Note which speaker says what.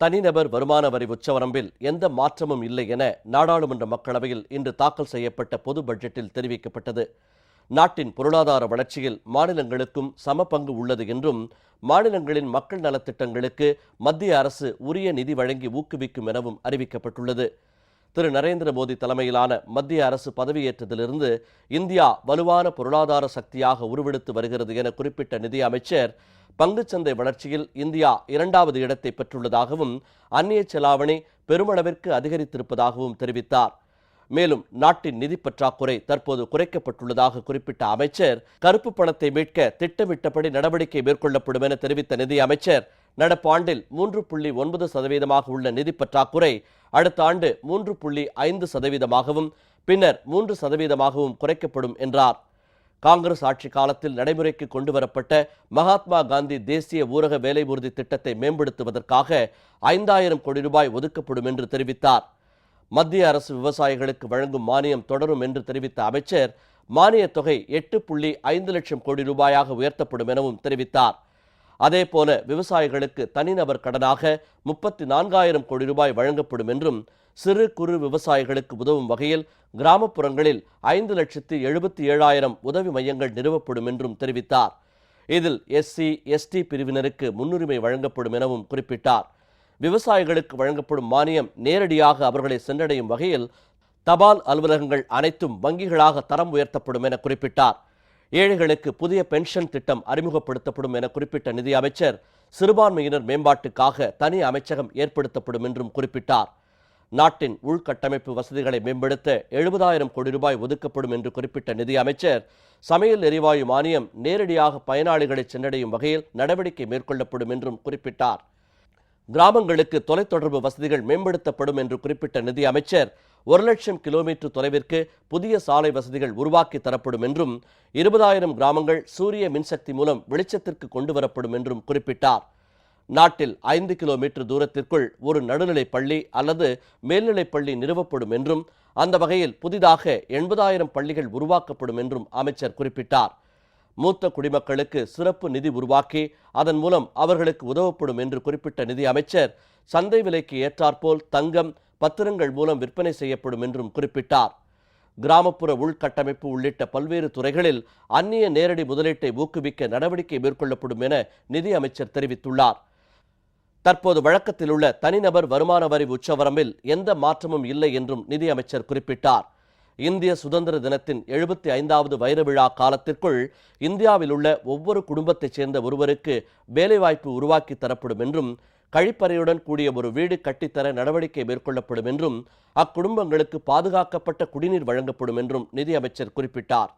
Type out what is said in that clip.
Speaker 1: தனிநபர் வருமான வரி உச்சவரம்பில் எந்த மாற்றமும் இல்லை என நாடாளுமன்ற மக்களவையில் இன்று தாக்கல் செய்யப்பட்ட பொது பட்ஜெட்டில் தெரிவிக்கப்பட்டது. நாட்டின் பொருளாதார வளர்ச்சியில் மாநிலங்களுக்கும் சம பங்கு உள்ளது என்றும், மாநிலங்களின் மக்கள் நலத்திட்டங்களுக்கு மத்திய அரசு உரிய நிதி வழங்கி ஊக்குவிக்கும் எனவும் அறிவிக்கப்பட்டுள்ளது. திரு நரேந்திர மோடி தலைமையிலான மத்திய அரசு பதவியேற்றதிலிருந்து இந்தியா வலுவான பொருளாதார சக்தியாக உருவெடுத்து வருகிறது என குறிப்பிட்ட நிதி அமைச்சர், பங்குச்சந்தை வளர்ச்சியில் இந்தியா 2வது இடத்தை பெற்றுள்ளதாகவும், அந்நிய செலாவணி பெருமளவிற்கு அதிகரித்திருப்பதாகவும் தெரிவித்தார். மேலும் நாட்டின் நிதி பற்றாக்குறை தற்போது குறைக்கப்பட்டுள்ளதாக குறிப்பிட்ட அமைச்சர், கருப்பு பணத்தை மீட்க திட்டமிட்டபடி நடவடிக்கை மேற்கொள்ளப்படும் என தெரிவித்த நிதி அமைச்சர், நடப்பு ஆண்டில் 3.9% உள்ள நிதி பற்றாக்குறை அடுத்த ஆண்டு 3.5%, பின்னர் 3% குறைக்கப்படும் என்றார். காங்கிரஸ் ஆட்சி காலத்தில் நடைமுறைக்கு கொண்டுவரப்பட்ட மகாத்மா காந்தி தேசிய ஊரக வேலை உறுதி திட்டத்தை மேம்படுத்துவதற்காக 5000 கோடி ரூபாய் ஒதுக்கப்படும் என்று தெரிவித்தார். மத்திய அரசு விவசாயிகளுக்கு வழங்கும் மானியம் தொடரும் என்று தெரிவித்த அமைச்சர், மானிய தொகை 8.5 லட்சம் கோடி ரூபாயாக உயர்த்தப்படும் எனவும் தெரிவித்தார். அதேபோல விவசாயிகளுக்கு தனிநபர் கடனாக 34,000 கோடி ரூபாய் வழங்கப்படும் என்றும், சிறு குறு விவசாயிகளுக்கு உதவும் வகையில் கிராமப்புறங்களில் 5,77,000 உதவி மையங்கள் நிறுவப்படும் என்றும் தெரிவித்தார். இதில் SC, ST பிரிவினருக்கு முன்னுரிமை வழங்கப்படும் எனவும் குறிப்பிட்டார். விவசாயிகளுக்கு வழங்கப்படும் மானியம் நேரடியாக அவர்களை சென்றடையும் வகையில் தபால் அலுவலகங்கள் அனைத்தும் வங்கிகளாக தரம் உயர்த்தப்படும் என குறிப்பிட்டார். ஏழைகளுக்கு புதிய பென்ஷன் திட்டம் அறிமுகப்படுத்தப்படும் என குறிப்பிட்ட நிதி அமைச்சர், சிறுபான்மையினர் மேம்பாட்டுக்காக தனி அமைச்சகம் ஏற்படுத்தப்படும் என்றும் குறிப்பிட்டார். நாட்டின் உள்கட்டமைப்பு வசதிகளை மேம்படுத்த 70,000 கோடி ரூபாய் ஒதுக்கப்படும் என்று குறிப்பிட்ட நிதி அமைச்சர், சமையல் எரிவாயு மானியம் நேரடியாக பயனாளிகளை சென்றடையும் வகையில் நடவடிக்கை மேற்கொள்ளப்படும் என்றும் குறிப்பிட்டார். கிராமங்களுக்கு தொலைத்தொடர்பு வசதிகள் மேம்படுத்தப்படும் என்று குறிப்பிட்ட நிதி அமைச்சர், 1 லட்சம் கிலோமீட்டர் தொலைவிற்கு புதிய சாலை வசதிகள் உருவாக்கி தரப்படும் என்றும், 20,000 கிராமங்கள் சூரிய மின்சக்தி மூலம் வெளிச்சத்திற்கு கொண்டு வரப்படும் என்றும் குறிப்பிட்டார். நாட்டில் 5 கிலோமீட்டர் தூரத்திற்குள் ஒரு நடுநிலைப் பள்ளி அல்லது மேல்நிலைப் பள்ளி நிறுவப்படும் என்றும், அந்த வகையில் புதிதாக 80,000 பள்ளிகள் உருவாக்கப்படும் என்றும் அமைச்சர் குறிப்பிட்டார். மூத்த குடிமக்களுக்கு சிறப்பு நிதி உருவாக்கி அதன் மூலம் அவர்களுக்கு உதவப்படும் என்று குறிப்பிட்ட நிதி அமைச்சர், சந்தை விலைக்கு ஏற்றாற்போல் தங்கம், பத்திரங்கள் மூலம் விற்பனை செய்யப்படும் என்றும் குறிப்பிட்டார். கிராமப்புற உள்கட்டமைப்பு உள்ளிட்ட பல்வேறு துறைகளில் அந்நிய நேரடி முதலீட்டை ஊக்குவிக்க நடவடிக்கை மேற்கொள்ளப்படும் என நிதி அமைச்சர் தெரிவித்துள்ளார். தற்போது வழக்கத்தில் உள்ள தனிநபர் வருமான வரி உச்சவரம்பில் எந்த மாற்றமும் இல்லை என்றும் நிதி அமைச்சர் குறிப்பிட்டார். இந்திய சுதந்திர தினத்தின் 75வது வைர விழா காலத்திற்குள் இந்தியாவில் உள்ள ஒவ்வொரு குடும்பத்தைச் சேர்ந்த ஒருவருக்கு வேலைவாய்ப்பு உருவாக்கி தரப்படும் என்றும், கழிப்பறையுடன் கூடிய ஒரு வீடு கட்டித்தர நடவடிக்கை மேற்கொள்ளப்படும் என்றும், அக்குடும்பங்களுக்கு பாதுகாக்கப்பட்ட குடிநீர் வழங்கப்படும் என்றும் நிதி அமைச்சர் குறிப்பிட்டார்.